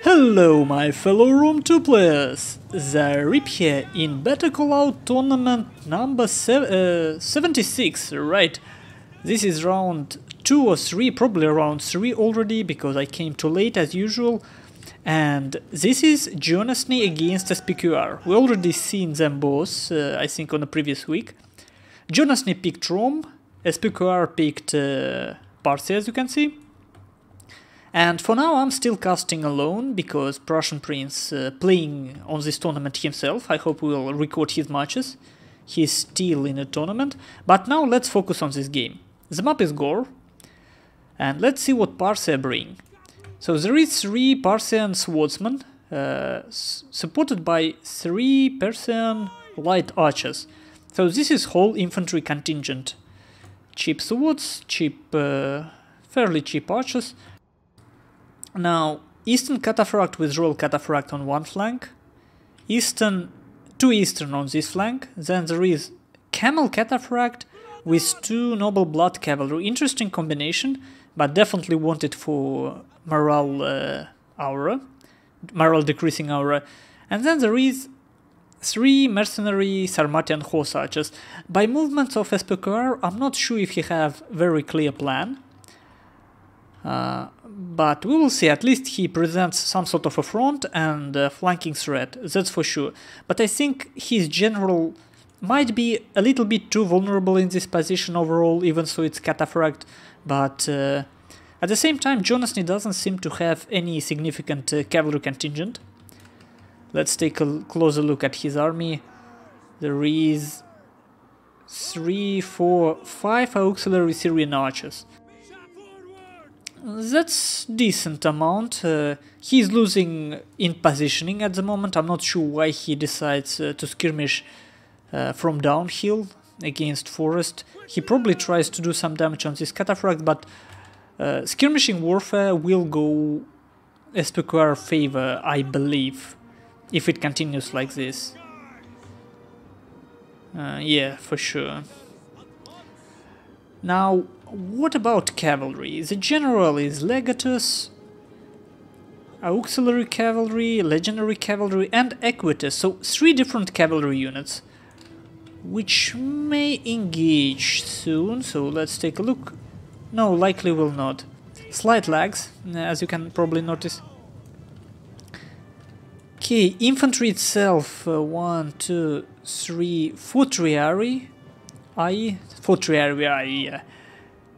Hello my fellow Room 2 players, Zaript here in Better Call Out tournament number 76, right? This is round 2 or 3, probably round 3 already, because I came too late as usual. And this is Jonasnee against SPQR. We already seen them both, I think on the previous week. Jonasnee picked Rome, SPQR picked Parthia, as you can see. And for now I'm still casting alone, because Prussian Prince playing on this tournament himself. I hope we will record his matches. He's still in a tournament. But now let's focus on this game. The map is Gore. And let's see what Parthia bring. So there is 3 Parthian swordsmen, supported by 3 Persian light archers. So this is whole infantry contingent. Cheap swords, fairly cheap archers. Now, Eastern Cataphract with Royal Cataphract on one flank, two Eastern on this flank, then there is Camel Cataphract with 2 Noble Blood Cavalry. Interesting combination, but definitely wanted for morale morale decreasing aura. And then there is 3 mercenary Sarmatian horse archers. By movements of SPQR, I'm not sure if he have very clear plan. But we will see. At least he presents some sort of a front and a flanking threat, that's for sure. But I think his general might be a little bit too vulnerable in this position overall, even so it's Cataphract. But at the same time, Jonasnee doesn't seem to have any significant cavalry contingent. Let's take a closer look at his army. There is 3, 4, 5 auxiliary Syrian archers. That's decent amount. He's losing in positioning at the moment. I'm not sure why he decides to skirmish from downhill against forest. He probably tries to do some damage on this Cataphract, but skirmishing warfare will go SPQR favor, I believe, if it continues like this. Yeah, for sure. Now, what about cavalry? The general is Legatus, auxiliary cavalry, legionary cavalry, and equitus. So 3 different cavalry units, which may engage soon. So let's take a look. No, likely will not. Slight lags, as you can probably notice. Okay, infantry itself, 1, 2, 3, 4 triarii, i.e. 4 triarii, yeah.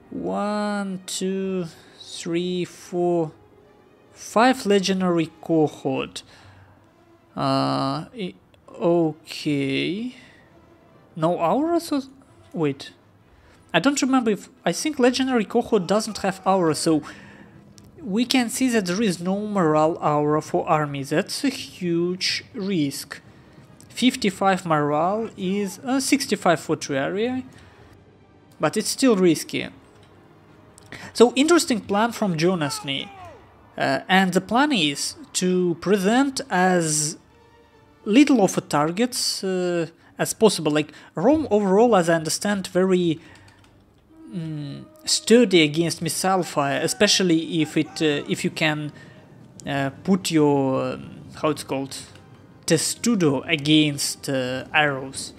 1, 2, 3, 4, 5 legionary cohort. Okay. No auras? Wait. I don't remember if... I think legionary cohort doesn't have aura, so we can see that there is no morale aura for army. That's a huge risk. 55 morale is 65 for triarii, but it's still risky. So interesting plan from Jonasnee, and the plan is to present as little of a targets as possible. Like Rome overall, as I understand, very sturdy against missile fire, especially if you can put your how it's called, testudo against arrows.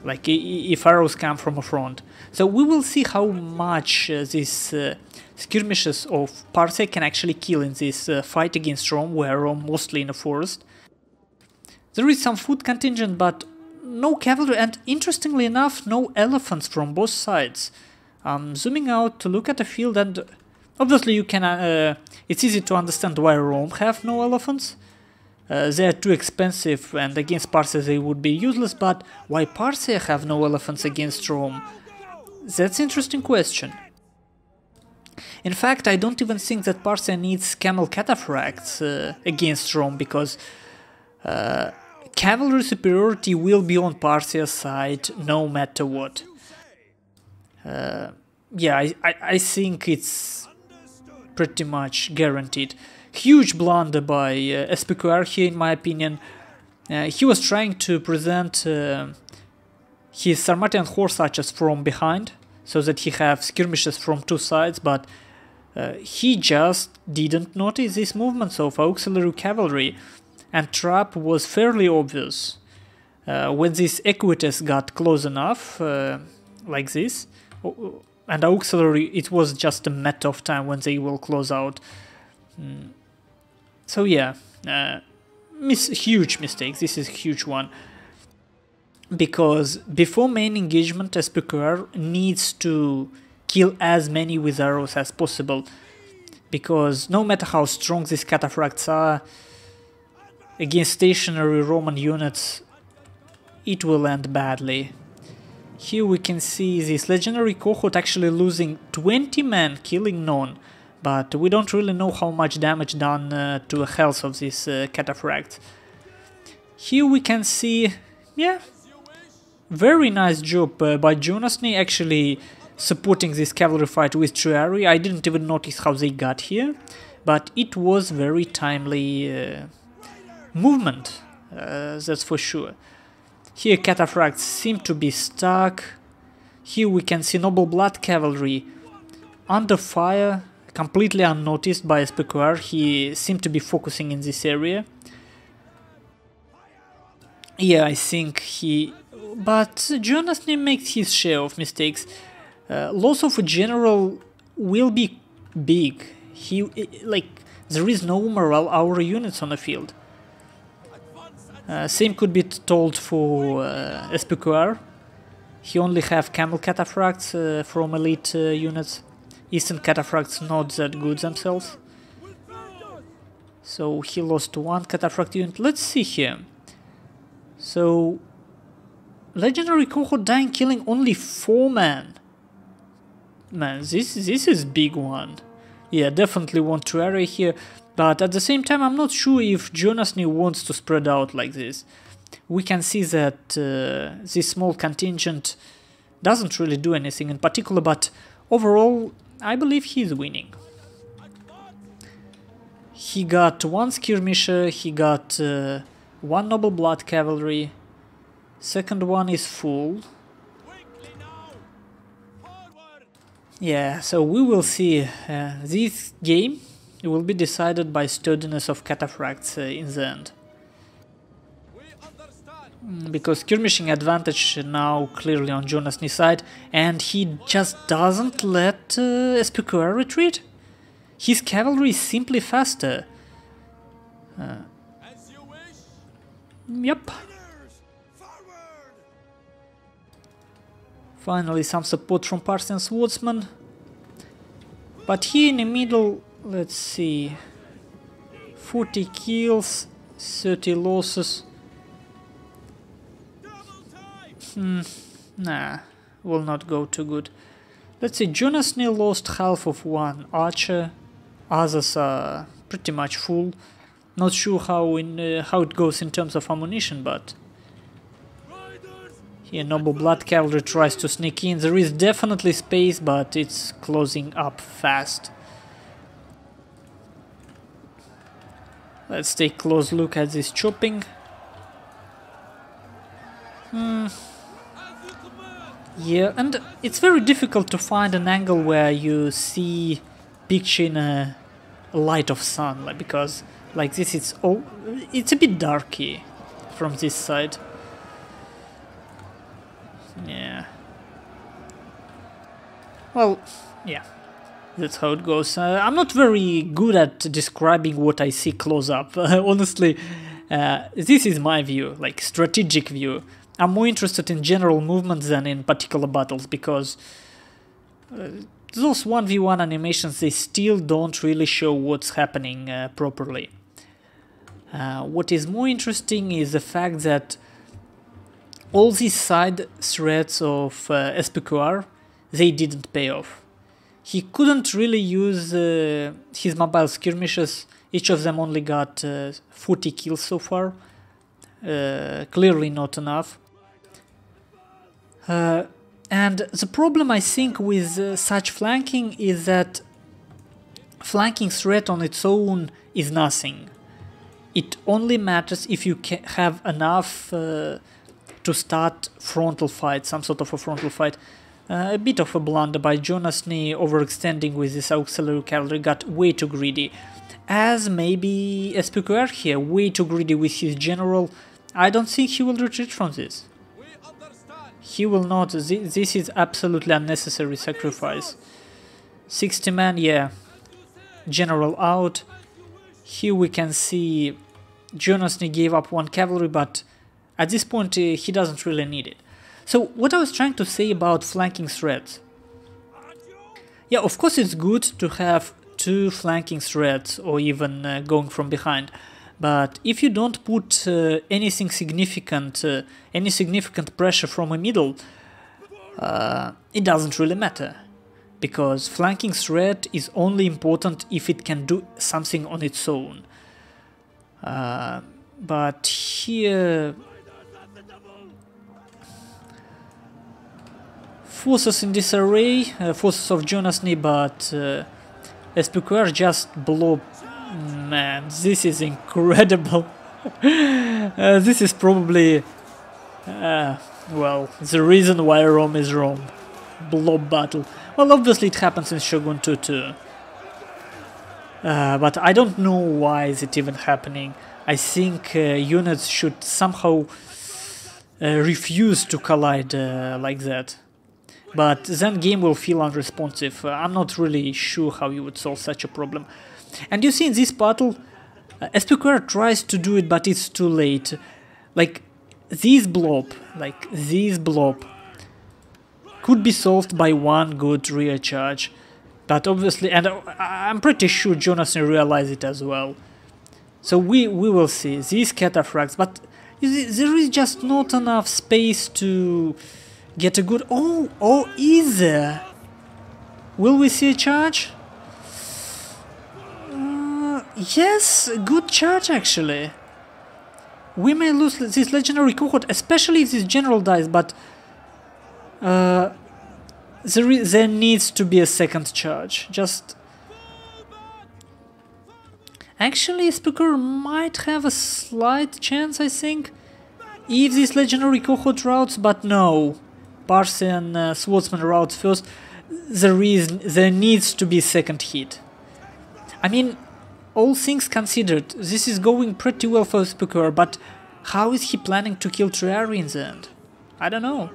Like if arrows come from a front. So we will see how much these skirmishes of Parthia can actually kill in this fight against Rome, where Rome mostly in a forest. There is some foot contingent, but no cavalry, and interestingly enough, no elephants from both sides. I'm zooming out to look at the field, and obviously you can. It's easy to understand why Rome have no elephants. They are too expensive, and against Parthia they would be useless, but why Parthia have no elephants against Rome? That's an interesting question. In fact, I don't even think that Parthia needs camel cataphracts against Rome, because cavalry superiority will be on Parthia's side no matter what. Yeah, I think it's pretty much guaranteed. Huge blunder by SPQR here, in my opinion. He was trying to present his Sarmatian horse archers from behind, so that he have skirmishes from 2 sides, but He just didn't notice these movements of auxiliary cavalry, and trap was fairly obvious. When this equites got close enough, like this, and auxiliary, it was just a matter of time when they will close out. So yeah, huge mistake. This is a huge one. Because before main engagement, SPQR needs to kill as many with arrows as possible. Because no matter how strong these cataphracts are, against stationary Roman units, it will end badly. Here we can see this legendary cohort actually losing 20 men, killing none. But we don't really know how much damage done to the health of this cataphract. Here we can see, yeah, very nice job by Jonasnee actually supporting this cavalry fight with Triari. I didn't even notice how they got here, but it was very timely movement, that's for sure. Here cataphracts seem to be stuck. Here we can see Noble Blood Cavalry under fire, completely unnoticed by SPQR. He seemed to be focusing in this area. Yeah, I think he... But Jonasnee makes his share of mistakes. Loss of a general will be big. There is no morale our units on the field. Same could be told for SPQR. He only have camel cataphracts from elite units. Eastern cataphracts not that good themselves. So he lost one cataphract unit. Let's see here. So legendary cohort dying, killing only 4 men. Man, this is big one. Yeah, definitely want to area here. But at the same time, I'm not sure if Jonasnee wants to spread out like this. We can see that this small contingent doesn't really do anything in particular, but overall, I believe he's winning. He got 1 skirmisher, he got 1 Noble Blood Cavalry, second one is full. Yeah, so we will see. This game will be decided by sturdiness of cataphracts in the end. Because skirmishing advantage now clearly on Jonasnee's side, and he just doesn't let SPQR retreat. His cavalry is simply faster. Yep. Finally some support from Parthian swordsman. But here in the middle, let's see, 40 kills, 30 losses. Nah, will not go too good. Let's see, Jonasnee lost half of 1 archer, others are pretty much full. Not sure how it goes in terms of ammunition, but here Noble Blood Cavalry tries to sneak in. There is definitely space, but it's closing up fast. Let's take a close look at this chopping. Yeah, and it's very difficult to find an angle where you see picture in a light of sun, because like this it's a bit darky from this side. Yeah. Well, yeah, that's how it goes. I'm not very good at describing what I see close up. Honestly, this is my view, like strategic view. I'm more interested in general movements than in particular battles, because those 1v1 animations, they still don't really show what's happening properly. What is more interesting is the fact that all these side threats of SPQR, they didn't pay off. He couldn't really use his mobile skirmishes. Each of them only got 40 kills so far. Clearly not enough. And the problem, I think, with such flanking is that flanking threat on its own is nothing. It only matters if you have enough to start frontal fight, some sort of a frontal fight. A bit of a blunder by Jonasnee, overextending with this auxiliary cavalry, got way too greedy. As maybe SPQR here, way too greedy with his general. I don't think he will retreat from this. He will not. This is absolutely unnecessary sacrifice. 60 men, yeah. General out. Here we can see Jonasnee gave up 1 cavalry, but at this point he doesn't really need it. So what I was trying to say about flanking threats. Yeah, of course it's good to have 2 flanking threats or even going from behind. But if you don't put any significant pressure from a middle, it doesn't really matter. Because flanking threat is only important if it can do something on its own. But here, forces in disarray, forces of Jonasnee, but SPQR just blow. Man, this is incredible. This is probably, well, the reason why Rome is Rome. Blob battle. Well, obviously it happens in Shogun 2 too. But I don't know why is it even happening. I think units should somehow refuse to collide like that. But then game will feel unresponsive. I'm not really sure how you would solve such a problem. And you see in this battle, SPQR tries to do it, but it's too late. Like this blob could be solved by 1 good rear charge. But obviously, and I'm pretty sure Jonasnee realized it as well. So we will see these cataphracts, but there is just not enough space to get a good... Oh, is there? Will we see a charge? Yes, good charge actually. We may lose this legendary cohort, especially if this general dies, but there needs to be a second charge. Just actually, SPQR might have a slight chance, I think, if this legendary cohort routes, but no. Parthia and Swordsman routes first. There needs to be a second hit. I mean, all things considered, this is going pretty well for SPQR, but how is he planning to kill Triari in the end? I don't know.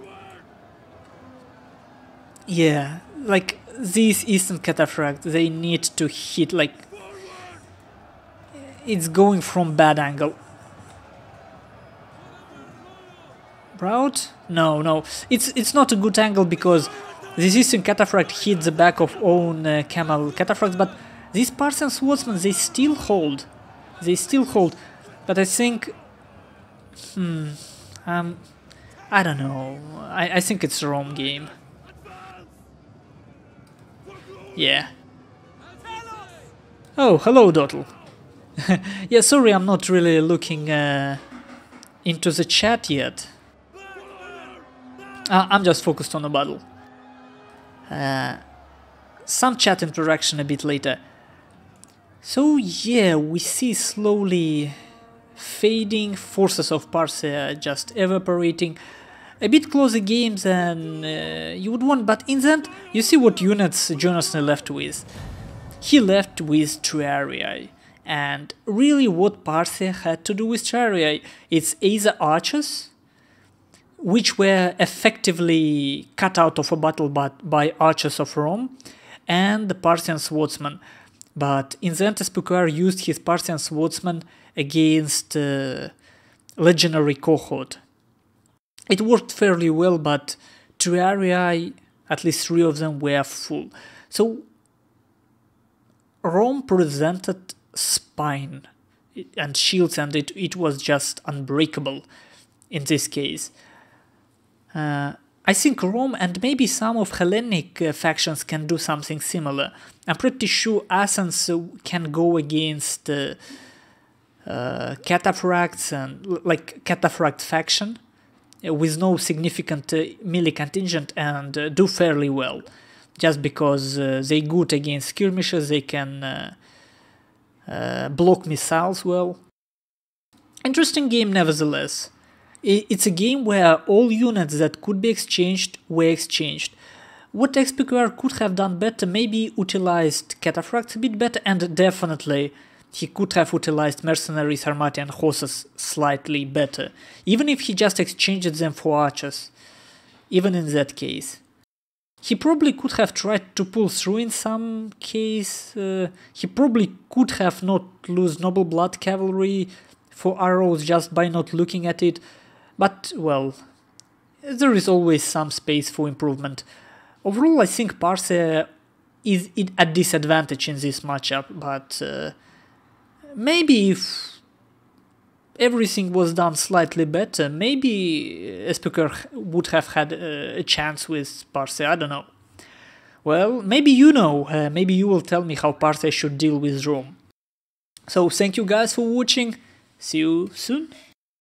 Yeah, like these Eastern Cataphract, they need to hit, like, it's going from bad angle. Route? No, it's not a good angle because this Eastern Cataphract hit the back of own camel Cataphracts, but these Parthian Swordsmen, they still hold. But I think... I don't know. I think it's the wrong game. Yeah. Oh, hello, Dottle. Yeah, sorry, I'm not really looking into the chat yet. I'm just focused on the battle. Some chat interaction a bit later. So yeah, we see slowly fading, forces of Parthia just evaporating. A bit closer game than you would want, but in the end, you see what units Jonasnee left with. He left with Triarii, and really what Parthia had to do with Triarii, it's either archers, which were effectively cut out of a battle by archers of Rome, and the Parthian swordsman. But in the end, SPQR used his Parthian swordsman against legendary cohort. It worked fairly well, but Triarii, at least 3 of them, were full. So Rome presented spine and shields, and it was just unbreakable in this case. I think Rome and maybe some of Hellenic factions can do something similar. I'm pretty sure Athens can go against cataphracts and like cataphract faction with no significant melee contingent and do fairly well, just because they good against skirmishes, they can block missiles well. Interesting game nevertheless. It's a game where all units that could be exchanged were exchanged. What SPQR could have done better, maybe utilized cataphracts a bit better, and definitely he could have utilized mercenaries, armati and horses slightly better, even if he just exchanged them for archers, even in that case. He probably could have tried to pull through in some case. He probably could have not lose noble blood cavalry for arrows just by not looking at it, but well, there is always some space for improvement. Overall, I think Parthia is at a disadvantage in this matchup, but maybe if everything was done slightly better, maybe SPQR would have had a chance with Parthia, I don't know. Well, maybe you know, maybe you will tell me how Parthia should deal with Rome. So thank you guys for watching, see you soon.